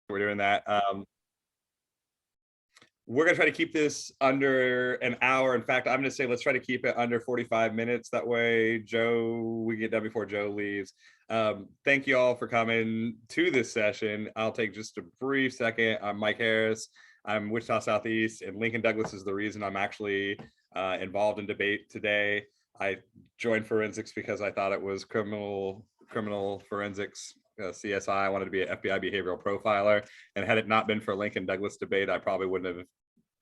we're doing that. We're going to try to keep this under an hour. In fact, I'm going to say let's try to keep it under 45 minutes. That way, we get done before Joe leaves. Thank you all for coming to this session. I'll take just a brief second. I'm Mike Harris. I'm Wichita Southeast, and Lincoln Douglas is the reason I'm actually involved in debate today. I joined forensics because I thought it was criminal forensics. CSI. I wanted to be an FBI behavioral profiler, and had it not been for Lincoln Douglas debate, I probably wouldn't have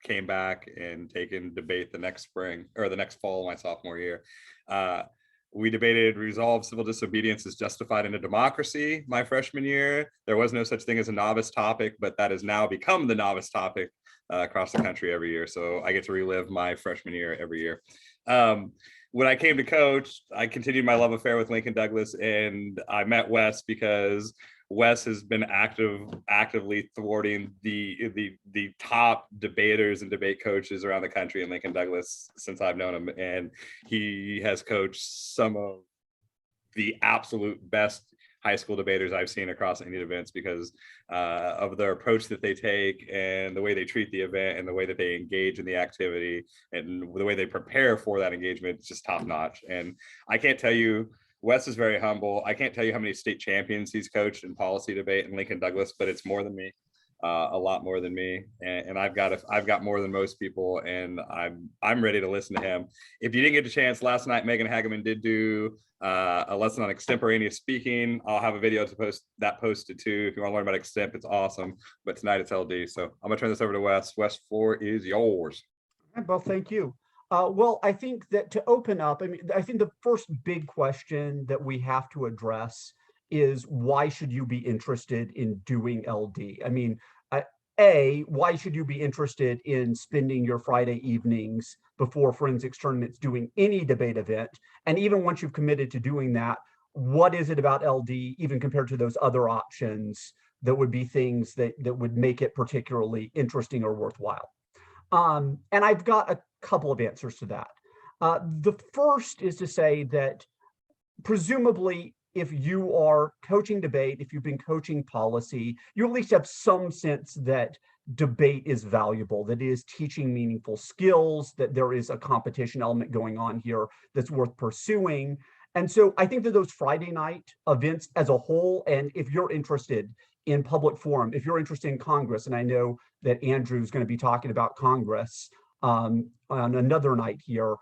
came back and taken debate the next spring or the next fall, my sophomore year. We debated resolve civil disobedience is justified in a democracy my freshman year. There was no such thing as a novice topic, but that has now become the novice topic across the country every year. So I get to relive my freshman year every year. When I came to coach, I continued my love affair with Lincoln Douglas, and I met Wes because Wes has been actively thwarting the top debaters and debate coaches around the country in Lincoln Douglas since I've known him, and he has coached some of the absolute best high school debaters I've seen across any events because of their approach that they take and the way they treat the event and the way that they engage in the activity and the way they prepare for that engagement. It's just top notch. And I can't tell you, Wes is very humble. I can't tell you how many state champions he's coached in policy debate in Lincoln Douglas, but it's more than me, a lot more than me. And I've got more than most people, and I'm ready to listen to him. If you didn't get a chance last night, Megan Hageman did do a lesson on extemporaneous speaking. I'll have a video to posted too. If you want to learn about extemp, it's awesome. But tonight it's LD. So I'm gonna turn this over to Wes. Wes, floor is yours. Well, thank you. Well, I think that to open up, I think the first big question that we have to address is why should you be interested in doing LD? I mean, why should you be interested in spending your Friday evenings before forensics tournaments doing any debate event? And even once you've committed to doing that, what is it about LD, even compared to those other options, that would be things that would make it particularly interesting or worthwhile? And I've got a couple of answers to that. The first is to say that presumably, if you are coaching debate, if you've been coaching policy, you at least have some sense that debate is valuable, that it is teaching meaningful skills, that there is a competition element going on here that's worth pursuing. And so I think that those Friday night events as a whole, and if you're interested in public forum, if you're interested in Congress, and I know that Andrew's going to be talking about Congress on another night here,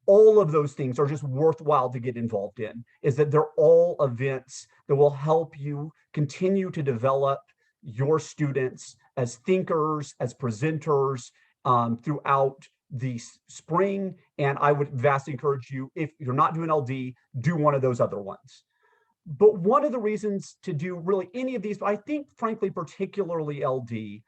all of those things are just worthwhile to get involved in, is that they're all events that will help you continue to develop your students as thinkers, as presenters throughout the spring. And I would vastly encourage you, if you're not doing LD, do one of those other ones. But one of the reasons to do really any of these, I think, frankly, particularly LD,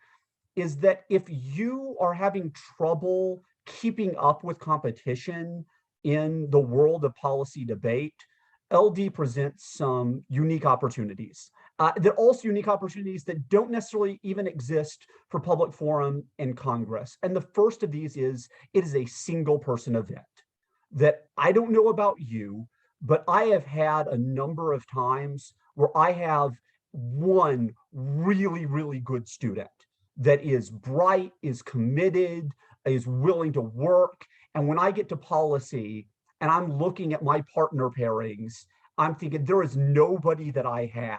is that if you are having trouble keeping up with competition in the world of policy debate, LD presents some unique opportunities. There are also unique opportunities that don't necessarily even exist for public forum and Congress. And the first of these is, it is a single person event that I don't know about you, but I have had a number of times where I have one really, really good student that is bright, is committed, is willing to work. And when I get to policy and I'm looking at my partner pairings, I'm thinking there is nobody that I have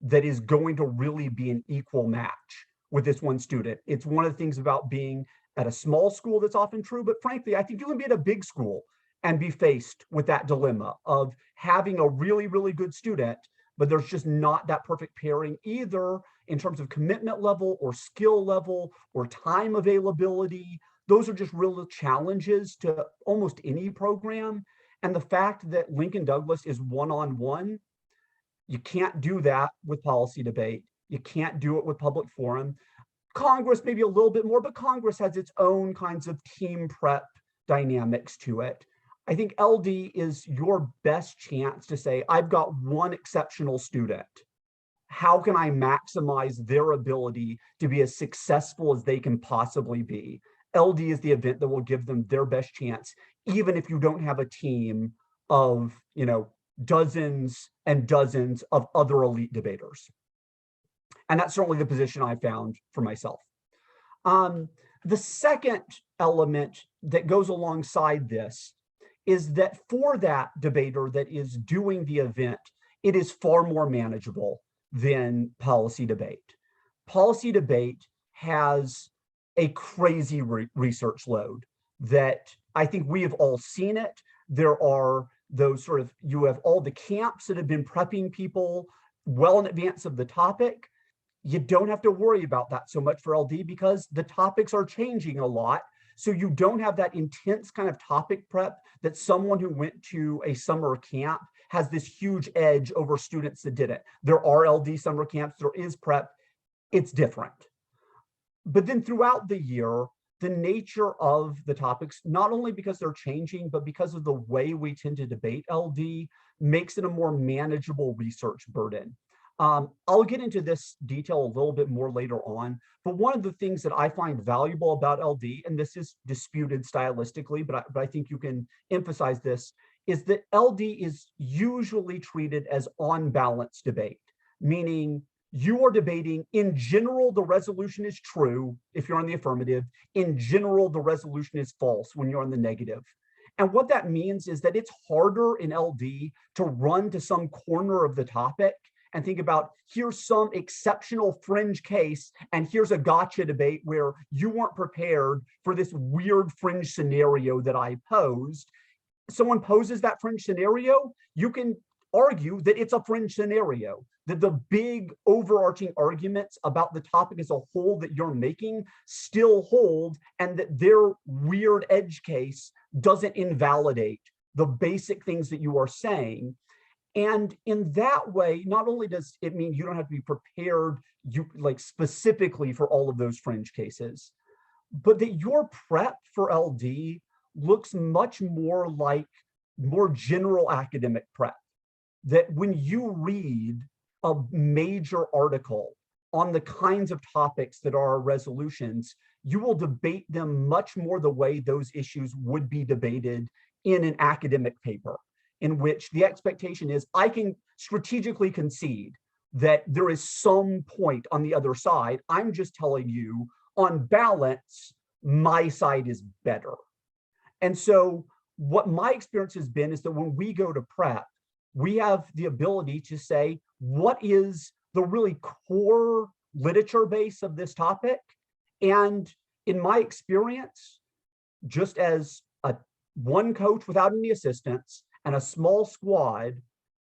that is going to really be an equal match with this one student. It's one of the things about being at a small school that's often true, but frankly, I think you can be at a big school and be faced with that dilemma of having a really, really good student, but there's just not that perfect pairing either in terms of commitment level or skill level or time availability. Those are just real challenges to almost any program. And the fact that Lincoln Douglas is one-on-one, you can't do that with policy debate. You can't do it with public forum. Congress, maybe a little bit more, but Congress has its own kinds of team prep dynamics to it. I think LD is your best chance to say, I've got one exceptional student. How can I maximize their ability to be as successful as they can possibly be? LD is the event that will give them their best chance, even if you don't have a team of, dozens and dozens of other elite debaters. And that's certainly the position I found for myself. The second element that goes alongside this is that for that debater that is doing the event, it is far more manageable than policy debate. Policy debate has a crazy research load that I think we have all seen it. There are those sort of, you have all the camps that have been prepping people well in advance of the topic. You don't have to worry about that so much for LD because the topics are changing a lot. So you don't have that intense kind of topic prep that someone who went to a summer camp has this huge edge over students that didn't. There are LD summer camps, there is prep, it's different. But then throughout the year, the nature of the topics, not only because they're changing, but because of the way we tend to debate LD, makes it a more manageable research burden. I'll get into this detail a little bit more later on, but one of the things that I find valuable about LD, and this is disputed stylistically, but I think you can emphasize this, is that LD is usually treated as on balance debate, meaning you are debating, in general, the resolution is true if you're on the affirmative. In general, the resolution is false when you're on the negative. And what that means is that it's harder in LD to run to some corner of the topic and think about, here's some exceptional fringe case, and here's a gotcha debate where you weren't prepared for this weird fringe scenario that I posed. Someone poses that fringe scenario, you can argue that it's a fringe scenario, that the big overarching arguments about the topic as a whole that you're making still hold, and that their weird edge case doesn't invalidate the basic things that you are saying. And in that way, not only does it mean you don't have to be prepared specifically for all of those fringe cases, but that your prep for LD looks much more like more general academic prep. That when you read a major article on the kinds of topics that are resolutions, you will debate them much more the way those issues would be debated in an academic paper, in which the expectation is I can strategically concede that there is some point on the other side. I'm just telling you, on balance, my side is better. And so what my experience has been is that when we go to prep, we have the ability to say, what is the really core literature base of this topic? And in my experience, just as one coach without any assistants and a small squad,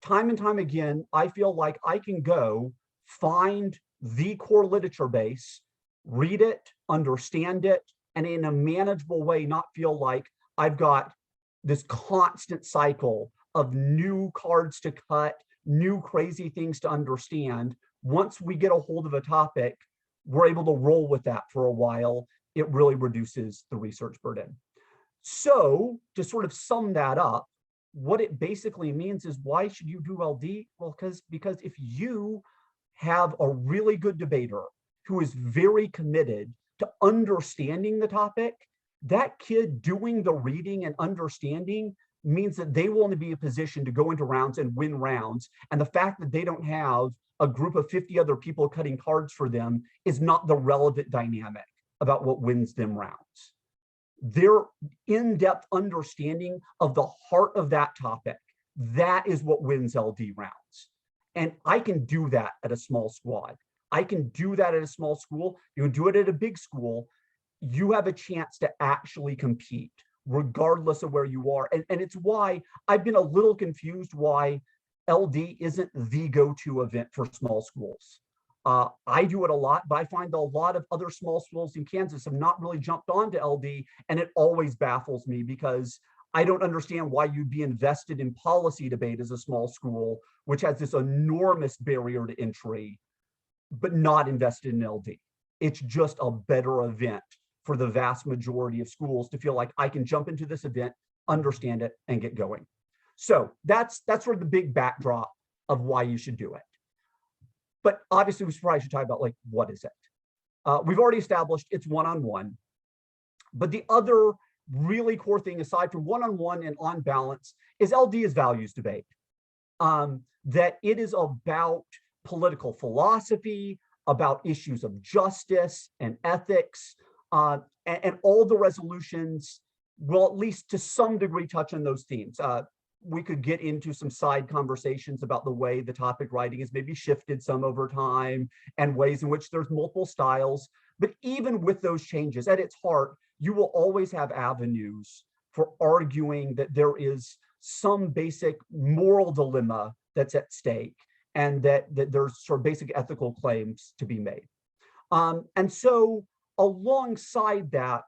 time and time again, I feel like I can go find the core literature base, read it, understand it, and in a manageable way, not feel like I've got this constant cycle of new cards to cut, new crazy things to understand. Once we get a hold of a topic, we're able to roll with that for a while. It really reduces the research burden. So to sort of sum that up, what it basically means is, why should you do LD? Well, because if you have a really good debater who is very committed to understanding the topic, that kid doing the reading and understanding means that they will be in a position to go into rounds and win rounds. And the fact that they don't have a group of 50 other people cutting cards for them is not the relevant dynamic about what wins them rounds. Their in-depth understanding of the heart of that topic, that is what wins LD rounds. And I can do that at a small squad. I can do that at a small school. You can do it at a big school. You have a chance to actually compete regardless of where you are. And it's why I've been a little confused why LD isn't the go-to event for small schools. I do it a lot, but I find a lot of other small schools in Kansas have not really jumped onto LD, and it always baffles me because I don't understand why you'd be invested in policy debate as a small school, which has this enormous barrier to entry, but not invested in LD. It's just a better event for the vast majority of schools to feel like I can jump into this event, understand it, and get going. So that's sort of the big backdrop of why you should do it. But obviously, we probably should talk about, like, what is it? We've already established it's one-on-one. But the other really core thing, aside from one-on-one and on balance, is LD is values debate. That it is about political philosophy, about issues of justice and ethics, and all the resolutions will at least to some degree touch on those themes. We could get into some side conversations about the way the topic writing has maybe shifted some over time and ways in which there's multiple styles. But even with those changes, at its heart, you will always have avenues for arguing that there is some basic moral dilemma that's at stake, and that there's sort of basic ethical claims to be made. And so alongside that,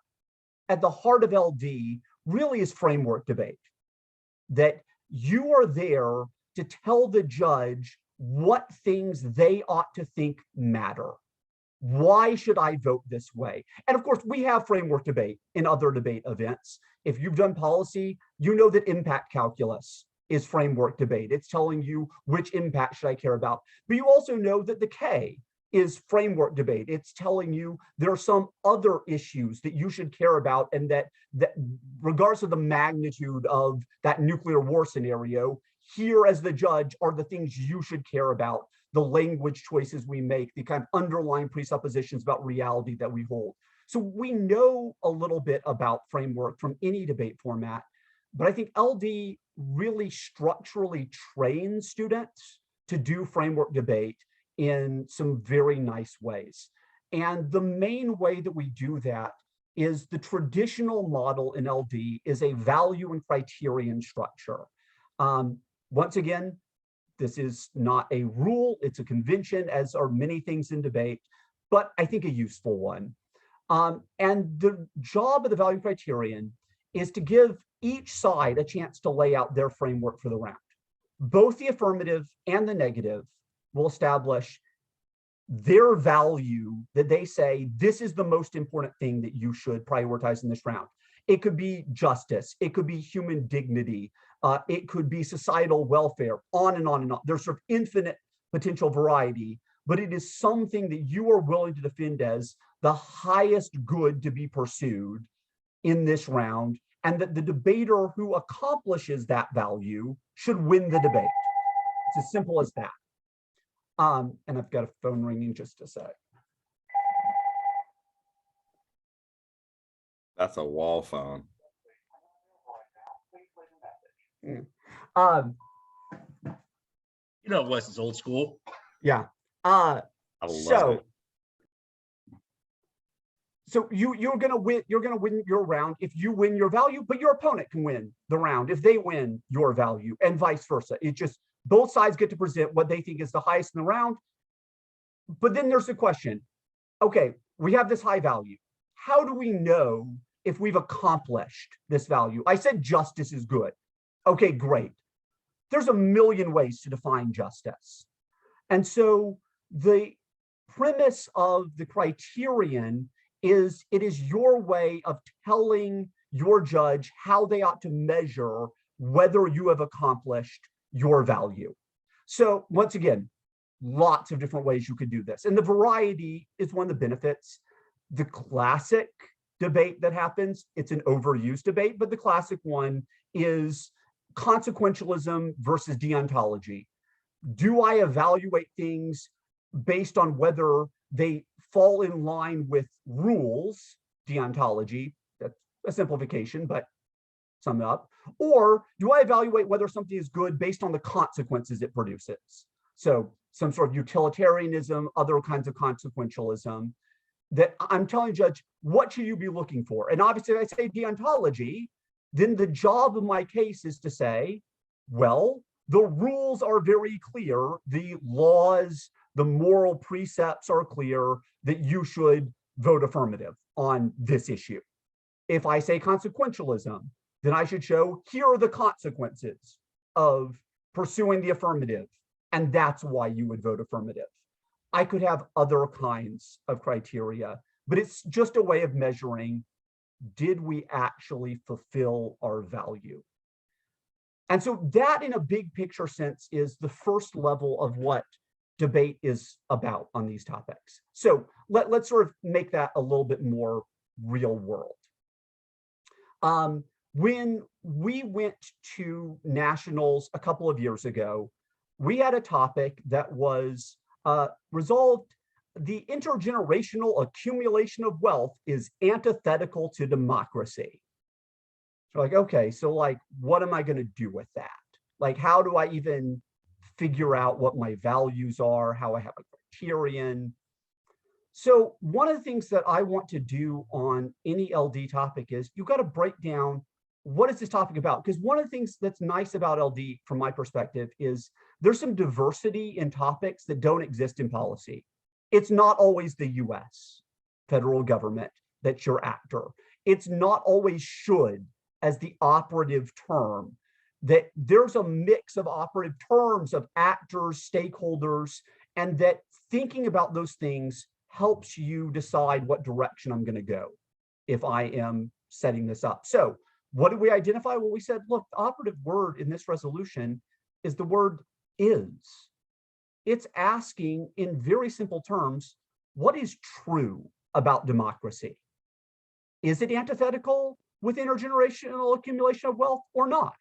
at the heart of LD really is framework debate, that you are there to tell the judge what things they ought to think matter. Why should I vote this way? And of course, we have framework debate in other debate events. If you've done policy, you know that impact calculus is framework debate. It's telling you which impact should I care about. But you also know that the K is framework debate. It's telling you there are some other issues that you should care about, and that regardless of the magnitude of that nuclear war scenario, here as the judge are the things you should care about, the language choices we make, the kind of underlying presuppositions about reality that we hold. So we know a little bit about framework from any debate format, but I think LD really structurally trains students to do framework debate in some very nice ways. And the main way that we do that is the traditional model in LD is a value and criterion structure. Once again, this is not a rule, it's a convention, as are many things in debate, but I think a useful one. And the job of the value criterion is to give each side a chance to lay out their framework for the round. Both the affirmative and the negative will establish their value, that they say, this is the most important thing that you should prioritize in this round. It could be justice, it could be human dignity, it could be societal welfare, on and on and on. There's sort of infinite potential variety, but it is something that you are willing to defend as the highest good to be pursued in this round, and that the debater who accomplishes that value should win the debate. It's as simple as that. And I've got a phone ringing, just a sec. That's a wall phone. You know, Wes is old school. Yeah. I love it. So you're gonna win your round if you win your value, but your opponent can win the round if they win your value, and vice versa. It just, both sides get to present what they think is the highest in the round. But then there's the question, okay, we have this high value. How do we know if we've accomplished this value? I said justice is good. Okay, great. There's a million ways to define justice. And so the premise of the criterion is it is your way of telling your judge how they ought to measure whether you have accomplished your value. So once again, lots of different ways you could do this. And the variety is one of the benefits. The classic debate that happens, it's an overused debate, but the classic one is consequentialism versus deontology. Do I evaluate things based on whether they fall in line with rules, deontology, that's a simplification, but sum it up, or do I evaluate whether something is good based on the consequences it produces? So some sort of utilitarianism, other kinds of consequentialism, that I'm telling judge, what should you be looking for? And obviously if I say deontology, then the job of my case is to say, well, the rules are very clear, the laws, the moral precepts are clear that you should vote affirmative on this issue. If I say consequentialism, then I should show here are the consequences of pursuing the affirmative, and that's why you would vote affirmative. I could have other kinds of criteria, but it's just a way of measuring, did we actually fulfill our value? And so that, in a big picture sense, is the first level of what debate is about on these topics. So let's sort of make that a little bit more real world. When we went to nationals a couple of years ago, we had a topic that was resolved. The intergenerational accumulation of wealth is antithetical to democracy. So like, okay, so like, what am I going to do with that? Like, how do I even figure out what my values are, how I have a criterion? So one of the things that I want to do on any LD topic is you've got to break down what is this topic about? Because one of the things that's nice about LD from my perspective is there's some diversity in topics that don't exist in policy. It's not always the US federal government that's your actor. It's not always should as the operative term, that there's a mix of operative terms of actors, stakeholders, and that thinking about those things helps you decide what direction I'm going to go if I am setting this up. So what did we identify? Well, we said, look, the operative word in this resolution is the word is. It's asking in very simple terms, what is true about democracy? Is it antithetical with intergenerational accumulation of wealth or not?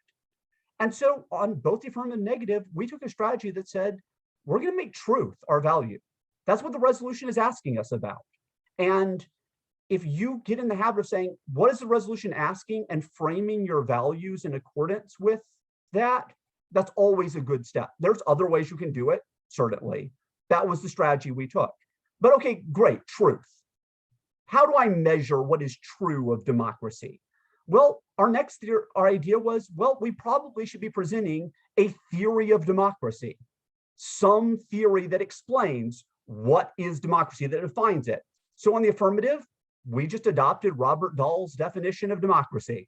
And so on both the affirmative and negative, we took a strategy that said, we're going to make truth our value. That's what the resolution is asking us about. And if you get in the habit of saying, what is the resolution asking, and framing your values in accordance with that, that's always a good step. There's other ways you can do it, certainly. That was the strategy we took. But okay, great, truth. How do I measure what is true of democracy? Well, our idea was, well, we probably should be presenting a theory of democracy, some theory that explains what is democracy, that defines it. So on the affirmative, we just adopted Robert Dahl's definition of democracy.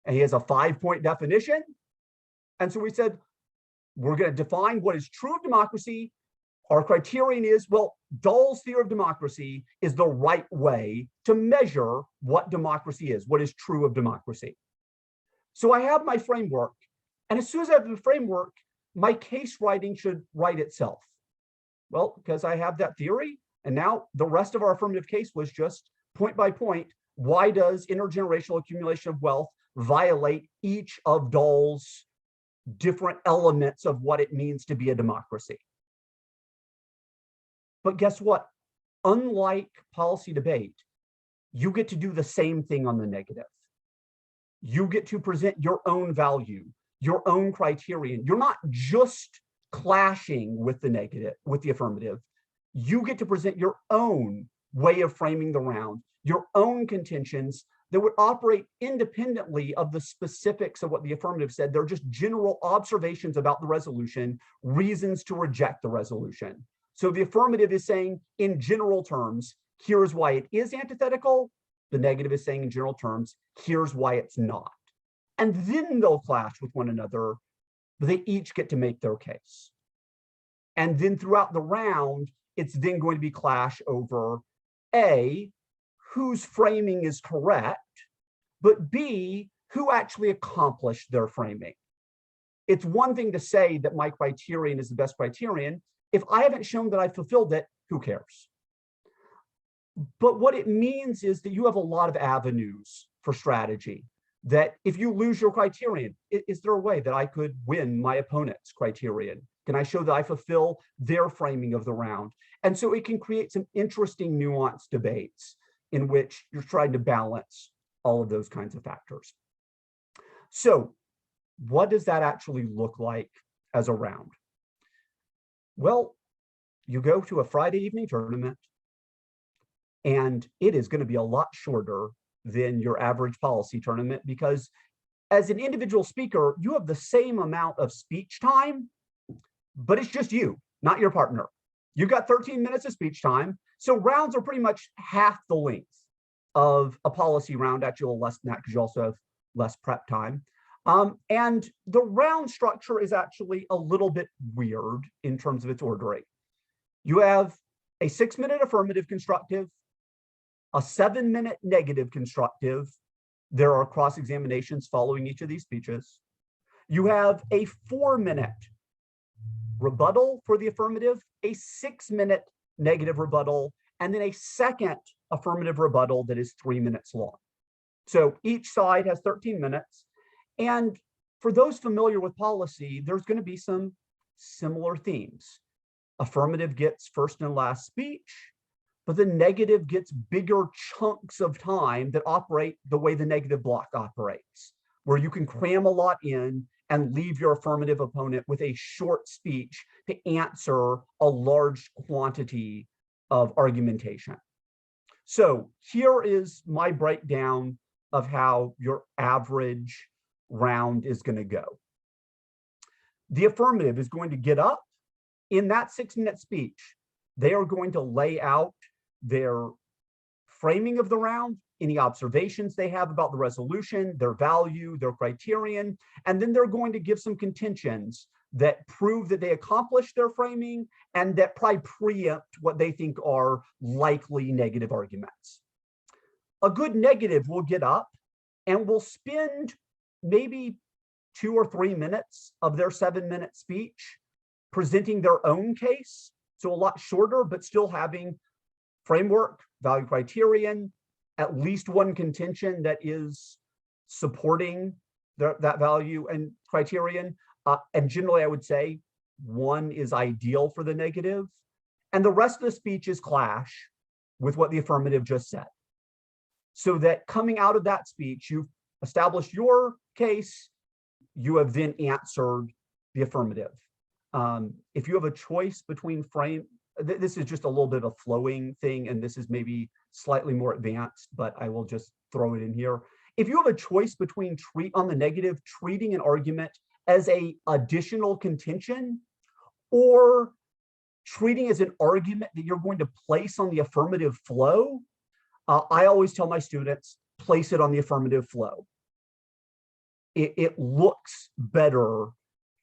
And he has a 5-point definition. And so we said, we're going to define what is true of democracy. Our criterion is, well, Dahl's theory of democracy is the right way to measure what democracy is, what is true of democracy. So I have my framework. And as soon as I have the framework, my case writing should write itself. Well, because I have that theory. And now the rest of our affirmative case was just point by point, why does intergenerational accumulation of wealth violate each of Dahl's different elements of what it means to be a democracy? But guess what? Unlike policy debate, you get to do the same thing on the negative. You get to present your own value, your own criterion. You're not just clashing with the negative, with the affirmative. You get to present your own way of framing the round, your own contentions that would operate independently of the specifics of what the affirmative said. They're just general observations about the resolution, reasons to reject the resolution. So the affirmative is saying in general terms, here's why it is antithetical. The negative is saying in general terms, here's why it's not. And then they'll clash with one another, but they each get to make their case. And then throughout the round, it's then going to be clash over A, whose framing is correct, but B, who actually accomplished their framing. It's one thing to say that my criterion is the best criterion. If I haven't shown that I fulfilled it, who cares? But what it means is that you have a lot of avenues for strategy. That if you lose your criterion, is there a way that I could win my opponent's criterion? Can I show that I fulfill their framing of the round? And so it can create some interesting nuanced debates in which you're trying to balance all of those kinds of factors. So what does that actually look like as a round? Well, you go to a Friday evening tournament, and it is going to be a lot shorter than your average policy tournament, because as an individual speaker, you have the same amount of speech time, but it's just you, not your partner. You've got 13 minutes of speech time. So rounds are pretty much half the length of a policy round, actually a little less than that because you also have less prep time. And the round structure is actually a little bit weird in terms of its ordering. You have a 6-minute affirmative constructive, a 7-minute negative constructive. There are cross-examinations following each of these speeches. You have a 4-minute rebuttal for the affirmative, a 6-minute negative rebuttal, and then a second affirmative rebuttal that is 3 minutes long. So each side has 13 minutes. And for those familiar with policy, there's going to be some similar themes. Affirmative gets first and last speech, but the negative gets bigger chunks of time that operate the way the negative block operates, where you can cram a lot in and leave your affirmative opponent with a short speech to answer a large quantity of argumentation. So here is my breakdown of how your average round is going to go. The affirmative is going to get up in that 6-minute speech. They are going to lay out their framing of the round, any observations they have about the resolution, their value, their criterion, and then they're going to give some contentions that prove that they accomplished their framing and that probably preempt what they think are likely negative arguments. A good negative will get up and will spend maybe 2 or 3 minutes of their 7-minute speech presenting their own case, so a lot shorter, but still having framework, value criterion, at least one contention that is supporting that value and criterion. And generally, I would say one is ideal for the negative, and the rest of the speech is clash with what the affirmative just said. So that coming out of that speech, you've established your case, you have then answered the affirmative. If you have a choice between this is just a little bit of a flowing thing, and this is maybe slightly more advanced, but I will just throw it in here. If you have a choice between on the negative, treating an argument as a additional contention or treating as an argument that you're going to place on the affirmative flow, I always tell my students, place it on the affirmative flow. It looks better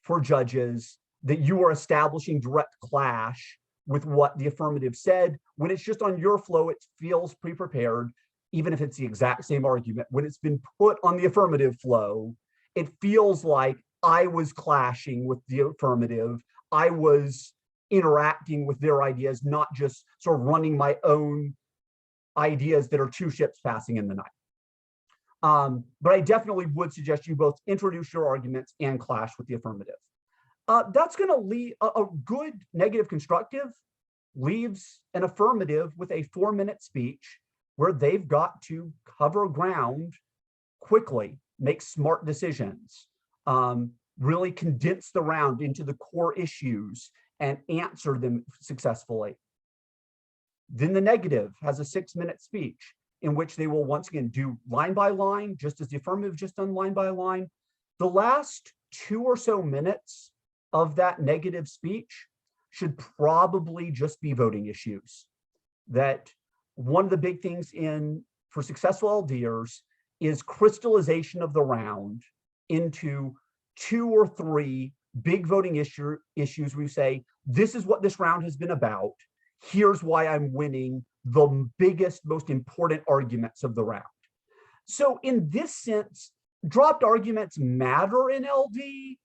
for judges that you are establishing direct clash with what the affirmative said. When it's just on your flow, it feels pre-prepared, even if it's the exact same argument. When it's been put on the affirmative flow, it feels like I was clashing with the affirmative. I was interacting with their ideas, not just sort of running my own ideas that are two ships passing in the night. But I definitely would suggest you both introduce your arguments and clash with the affirmative. That's going to leave a good negative constructive leaves an affirmative with a 4-minute speech where they've got to cover ground quickly, make smart decisions, really condense the round into the core issues and answer them successfully. Then the negative has a 6-minute speech in which they will once again do line by line, just as the affirmative just done line by line. The last 2 or so minutes of that negative speech should probably just be voting issues. That one of the big things for successful LDers is crystallization of the round into 2 or 3 big voting issues. We say, this is what this round has been about. Here's why I'm winning the biggest, most important arguments of the round. So in this sense, dropped arguments matter in LD,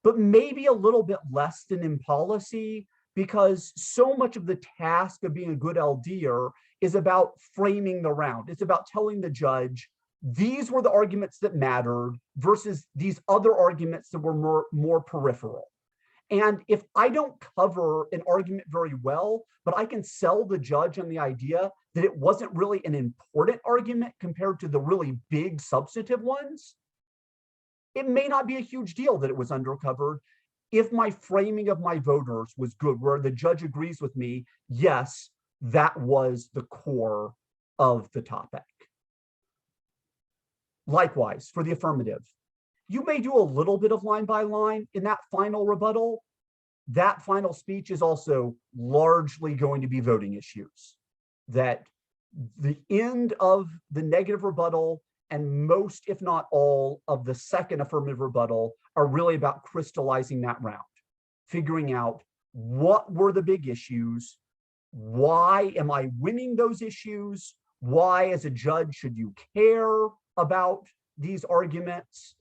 but maybe a little bit less than in policy, because so much of the task of being a good LDer is about framing the round. It's about telling the judge, these were the arguments that mattered versus these other arguments that were more peripheral. And if I don't cover an argument very well, but I can sell the judge on the idea that it wasn't really an important argument compared to the really big substantive ones, it may not be a huge deal that it was undercovered if my framing of my voters was good, where the judge agrees with me, yes, that was the core of the topic. Likewise, for the affirmative, you may do a little bit of line by line in that final rebuttal. That final speech is also largely going to be voting issues. That the end of the negative rebuttal and most, if not all, of the second affirmative rebuttal are really about crystallizing that round, figuring out what were the big issues, why am I winning those issues, why as a judge should you care about these arguments,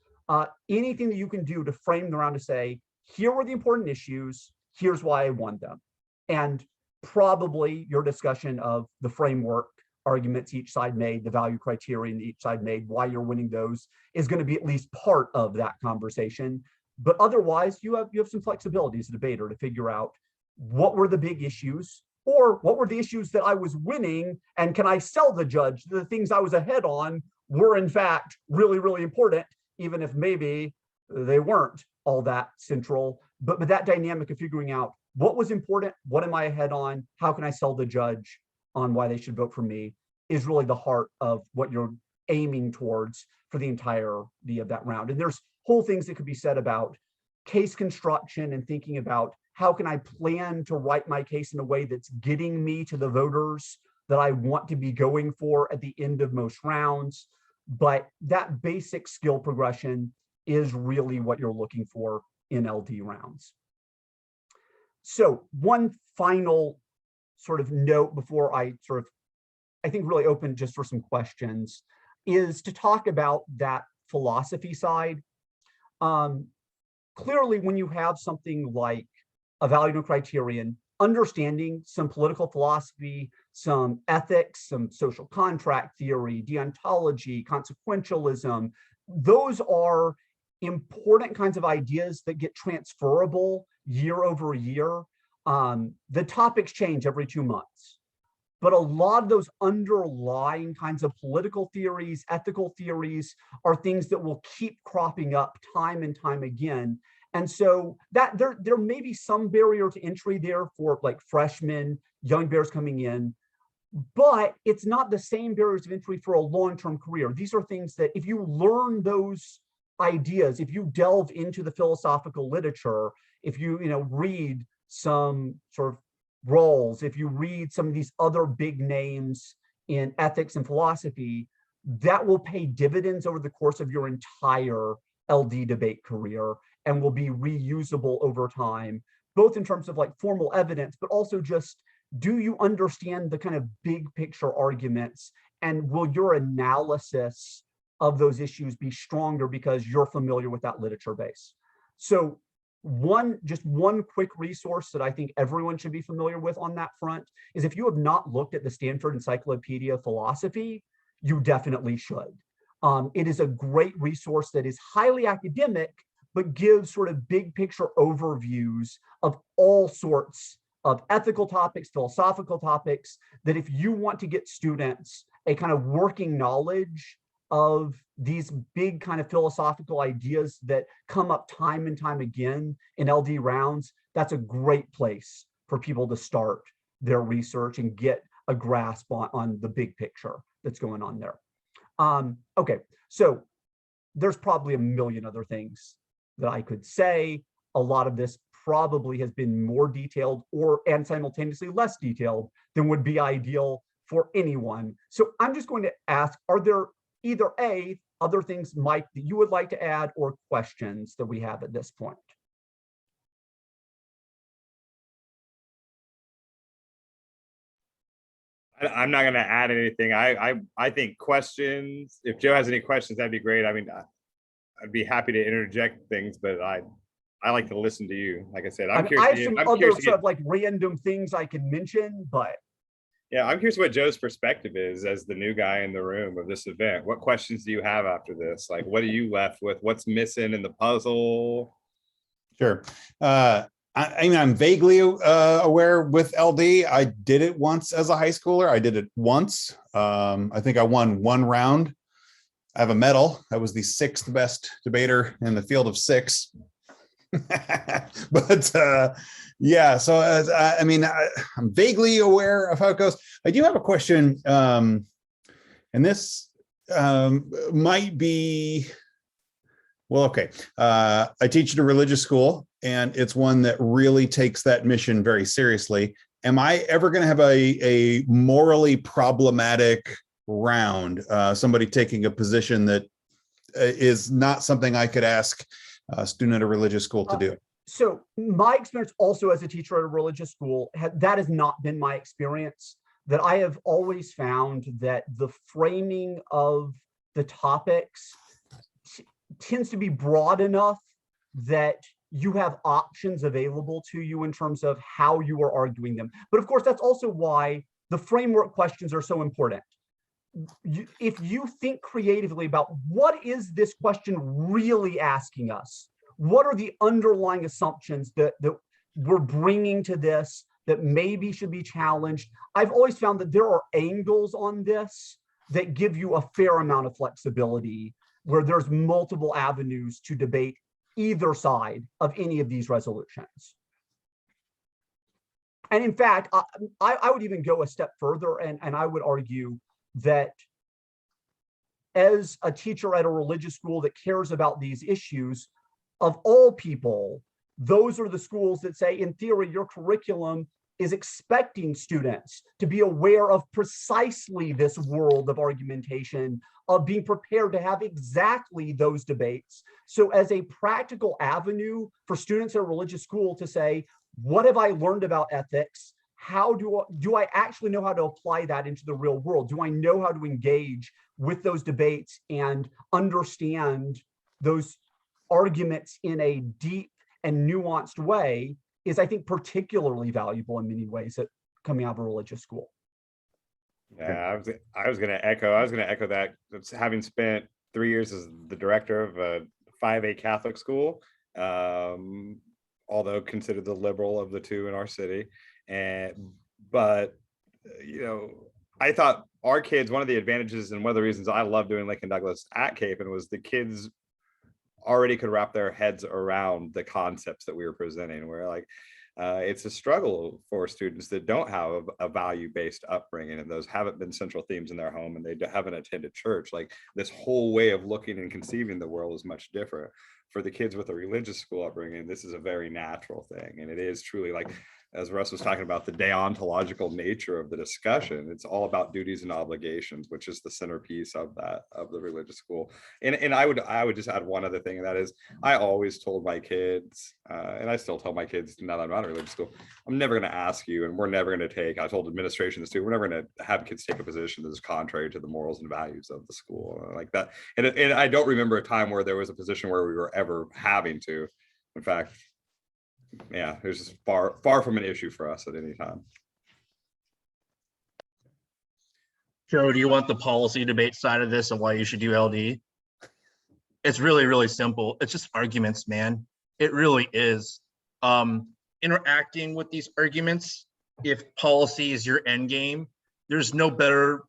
anything that you can do to frame the round to say, here were the important issues, here's why I won them. And probably your discussion of the framework arguments each side made, the value criterion each side made, why you're winning those, is going to be at least part of that conversation. But otherwise, you have some flexibility as a debater to figure out what were the big issues, or what were the issues that I was winning, and can I sell the judge the things I was ahead on were in fact really, really important, even if maybe they weren't all that central. But that dynamic of figuring out what was important, what am I ahead on, how can I sell the judge on why they should vote for me, is really the heart of what you're aiming towards for the entirety of that round. And there's whole things that could be said about case construction and thinking about how can I plan to write my case in a way that's getting me to the voters that I want to be going for at the end of most rounds. But that basic skill progression is really what you're looking for in LD rounds. So one final sort of note before I think really open just for some questions is to talk about that philosophy side. Clearly, when you have something like a value criterion, understanding some political philosophy, some ethics, some social contract theory, deontology, consequentialism, those are important kinds of ideas that get transferable year over year. The topics change every 2 months, but a lot of those underlying kinds of political theories, ethical theories, are things that will keep cropping up time and time again. And so that there may be some barrier to entry there for like freshmen, young bears coming in, but it's not the same barriers of entry for a long-term career. These are things that if you learn those ideas, if you delve into the philosophical literature, if you read some sort of roles, if you read some of these other big names in ethics and philosophy, that will pay dividends over the course of your entire LD debate career and will be reusable over time, both in terms of like formal evidence, but also just, do you understand the kind of big picture arguments, and will your analysis of those issues be stronger because you're familiar with that literature base? So just one quick resource that I think everyone should be familiar with on that front is, if you have not looked at the Stanford Encyclopedia of Philosophy, you definitely should. It is a great resource that is highly academic, but gives sort of big picture overviews of all sorts of ethical topics, philosophical topics, that if you want to get students a kind of working knowledge of these big kind of philosophical ideas that come up time and time again in LD rounds, that's a great place for people to start their research and get a grasp on the big picture that's going on there. Okay, so there's probably a million other things that I could say. A lot of this probably has been more detailed and simultaneously less detailed than would be ideal for anyone. So I'm just going to ask, are there either other things, Mike, that you would like to add, or questions that we have at this point? I'm not going to add anything. I think questions, if Joe has any questions, that'd be great. I mean, I'd be happy to interject things, but I like to listen to you. Like I said, I'm curious. I have some other sort of like random things I can mention, but yeah, I'm curious what Joe's perspective is as the new guy in the room of this event. What questions do you have after this? Like, what are you left with? What's missing in the puzzle? Sure. I mean, I'm vaguely aware with LD. I did it once as a high schooler. I did it once. I think I won one round. I have a medal. I was the 6th best debater in the field of 6. But yeah, so I mean, I'm vaguely aware of how it goes. I do have a question, and this might be, well, okay. I teach at a religious school, and it's one that really takes that mission very seriously. Am I ever going to have a morally problematic round? Somebody taking a position that is not something I could ask a student at a religious school to do? So my experience also as a teacher at a religious school, that has not been my experience. That I have always found that the framing of the topics tends to be broad enough that you have options available to you in terms of how you are arguing them. But of course, that's also why the framework questions are so important. If you think creatively about what is this question really asking us, what are the underlying assumptions that we're bringing to this that maybe should be challenged? I've always found that there are angles on this that give you a fair amount of flexibility, where there's multiple avenues to debate either side of any of these resolutions. And in fact, I would even go a step further, and I would argue that as a teacher at a religious school that cares about these issues, of all people, those are the schools that say, in theory, your curriculum is expecting students to be aware of precisely this world of argumentation, of being prepared to have exactly those debates. So as a practical avenue for students at a religious school to say, what have I learned about ethics? How do I actually know how to apply that into the real world? Do I know how to engage with those debates and understand those arguments in a deep and nuanced way? Is, I think, particularly valuable in many ways at coming out of a religious school. Yeah, I was going to echo that. It's having spent 3 years as the director of a 5A Catholic school, although considered the liberal of the two in our city. But you know, I thought our kids, one of the advantages and one of the reasons I love doing Lincoln Douglas at Capen was the kids already could wrap their heads around the concepts that we were presenting. We're like, it's a struggle for students that don't have a value-based upbringing, and those haven't been central themes in their home, and they haven't attended church. Like, this whole way of looking and conceiving the world is much different. For the kids with a religious school upbringing, this is a very natural thing, and it is truly, like, as Russ was talking about, the deontological nature of the discussion. It's all about duties and obligations, which is the centerpiece of the religious school. And I would just add one other thing, and that is, I always told my kids, and I still tell my kids now that I'm not in a religious school, I'm never going to ask you, and we're never going to take, I told administration this too, we're never going to have kids take a position that is contrary to the morals and values of the school like that. And I don't remember a time where there was a position where we were ever having to. In fact, yeah, it's just far from an issue for us at any time. Joe, do you want the policy debate side of this and why you should do LD? It's really, really simple. It's just arguments, man. It really is. Interacting with these arguments, if policy is your end game, there's no better,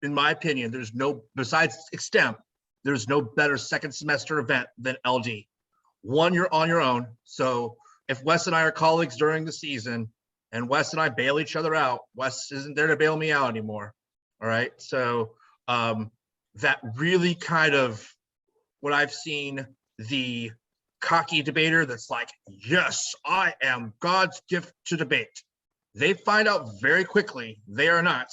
in my opinion, there's no, besides extemp, there's no better second semester event than LD. One, you're on your own. So if Wes and I are colleagues during the season and Wes and I bail each other out, Wes isn't there to bail me out anymore. All right. So that really kind of, what I've seen, the cocky debater that's like, yes, I am God's gift to debate. They find out very quickly they are not,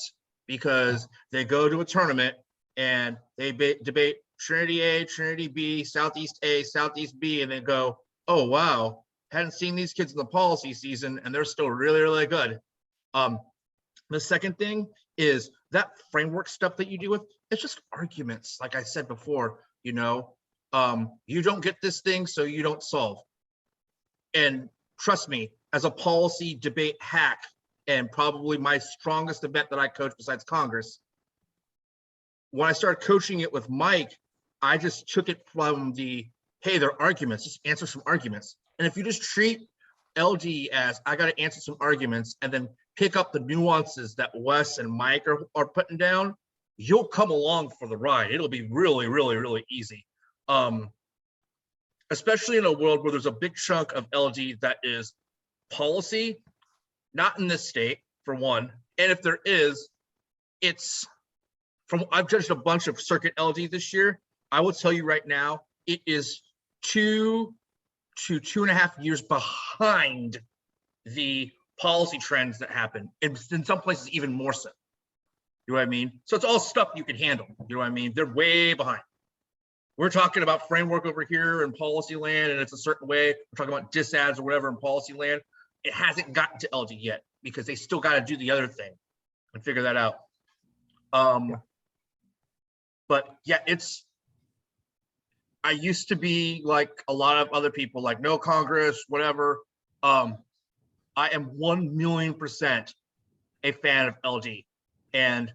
because they go to a tournament and they debate Trinity A, Trinity B, Southeast A, Southeast B, and they go, oh, wow, hadn't seen these kids in the policy season and they're still really, really good. The second thing is that framework stuff that you do with, it's just arguments. Like I said before, you know, you don't get this thing, so you don't solve. And trust me, as a policy debate hack, and probably my strongest event that I coach besides Congress, when I started coaching it with Mike, I just took it from the, hey, they're arguments, just answer some arguments. And if you just treat LG as, I got to answer some arguments, and then pick up the nuances that Wes and Mike are putting down, you'll come along for the ride. It'll be really, really, really easy. Especially in a world where there's a big chunk of LG that is policy, not in this state, for one. And if there is, it's from, I've judged a bunch of circuit LG this year. I will tell you right now, it is 2 to 2.5 years behind the policy trends that happen. And in some places, even more so. You know what I mean? So it's all stuff you can handle. You know what I mean? They're way behind. We're talking about framework over here in policy land, and it's a certain way. We're talking about disads or whatever in policy land. It hasn't gotten to LG yet because they still got to do the other thing and figure that out. But yeah, I used to be like a lot of other people, like no Congress, whatever. I am 1,000,000% a fan of LG, and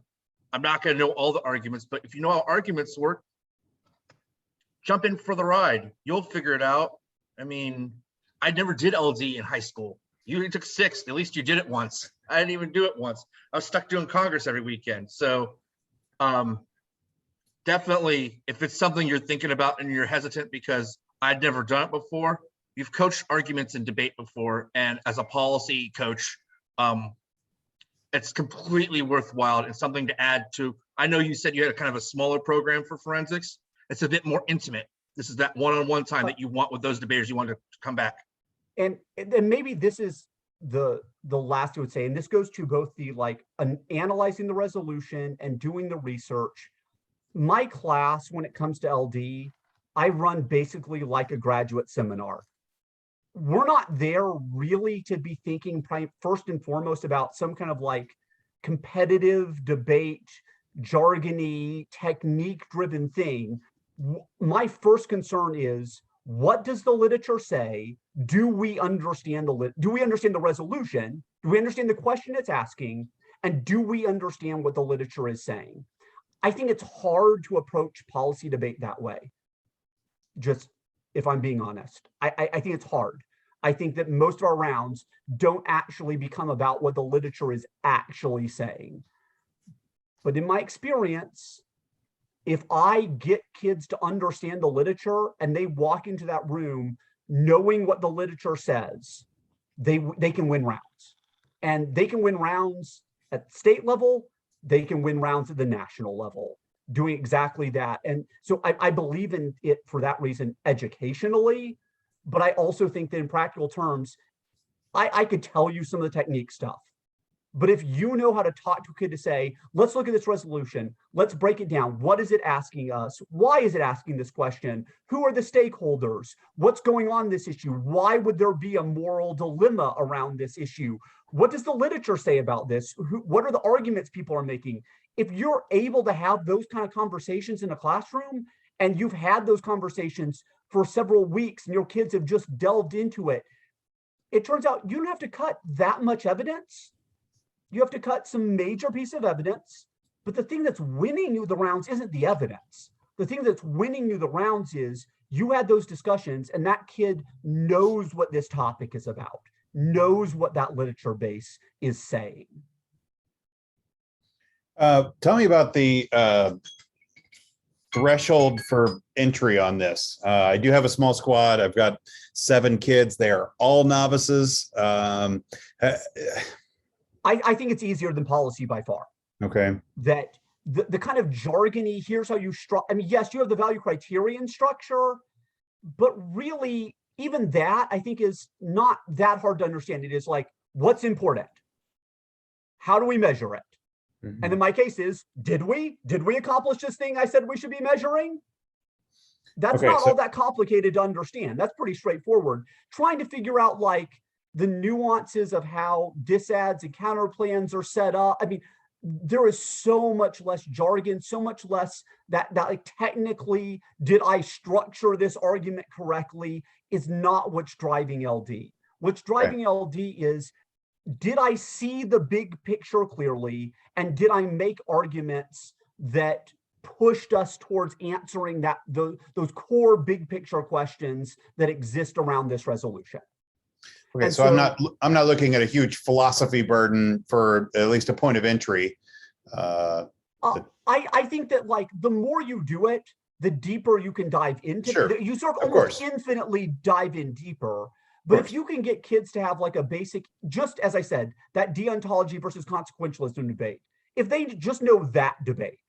I'm not going to know all the arguments, but if you know how arguments work, jump in for the ride. You'll figure it out. I mean, I never did LD in high school. You only took 6. At least you did it once. I didn't even do it once. I was stuck doing Congress every weekend. So definitely, if it's something you're thinking about and you're hesitant because I'd never done it before, you've coached arguments and debate before. And as a policy coach, it's completely worthwhile and something to add to. I know you said you had a kind of a smaller program for forensics. It's a bit more intimate. This is that one-on-one time that you want with those debaters you want to come back. And maybe this is the last I would say, and this goes to both the analyzing the resolution and doing the research. My class, when it comes to LD, I run basically like a graduate seminar. We're not there really to be thinking first and foremost about some kind of competitive debate, jargony, technique-driven thing. My first concern is, what does the literature say? Do we understand the resolution? Do we understand the question it's asking? And do we understand what the literature is saying? I think it's hard to approach policy debate that way. Just if I'm being honest, I think it's hard. I think that most of our rounds don't actually become about what the literature is actually saying. But in my experience, if I get kids to understand the literature and they walk into that room knowing what the literature says, they can win rounds. And they can win rounds at state level, they can win rounds at the national level, doing exactly that. And so I believe in it for that reason educationally, but I also think that in practical terms, I could tell you some of the technique stuff. But if you know how to talk to a kid to say, let's look at this resolution, let's break it down. What is it asking us? Why is it asking this question? Who are the stakeholders? What's going on in this issue? Why would there be a moral dilemma around this issue? What does the literature say about this? What are the arguments people are making? If you're able to have those kind of conversations in a classroom, and you've had those conversations for several weeks and your kids have just delved into it, it turns out you don't have to cut that much evidence. You have to cut some major piece of evidence, but the thing that's winning you the rounds isn't the evidence. The thing that's winning you the rounds is you had those discussions and that kid knows what this topic is about, knows what that literature base is saying. Tell me about the threshold for entry on this. I do have a small squad. I've got 7 kids. They are all novices. I think it's easier than policy by far. Okay. That the kind of jargony, here's how you I mean, yes, you have the value criterion structure, but really even that I think is not that hard to understand. It is what's important? How do we measure it? Mm-hmm. And in my case is, did we accomplish this thing I said we should be measuring? That's okay, not all that complicated to understand. That's pretty straightforward. Trying to figure out the nuances of how disads and counter plans are set up. I mean, there is so much less jargon, so much less that technically, did I structure this argument correctly is not what's driving LD. What's driving LD is, did I see the big picture clearly? And did I make arguments that pushed us towards answering those core big picture questions that exist around this resolution? Okay, so I'm not looking at a huge philosophy burden for at least a point of entry. I think that the more you do it, the deeper you can dive into. Sure. You sort of almost infinitely dive in deeper. But if you can get kids to have a basic, just as I said, that deontology versus consequentialism debate, if they just know that debate,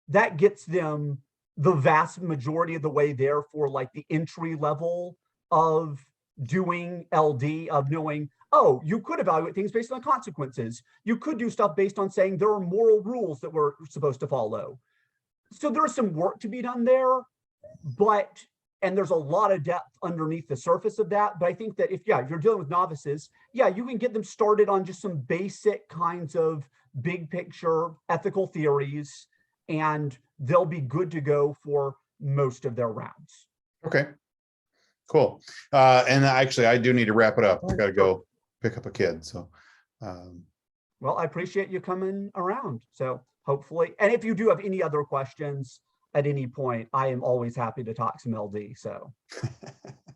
that gets them the vast majority of the way there for the entry level of doing LD, of knowing, oh, you could evaluate things based on consequences. You could do stuff based on saying there are moral rules that we're supposed to follow. So there is some work to be done there, and there's a lot of depth underneath the surface of that. But I think that if you're dealing with novices, you can get them started on just some basic kinds of big picture ethical theories, and they'll be good to go for most of their rounds. Okay. Cool. And actually, I do need to wrap it up. I got to go pick up a kid. So, well, I appreciate you coming around. So hopefully, and if you do have any other questions at any point, I am always happy to talk some LD. So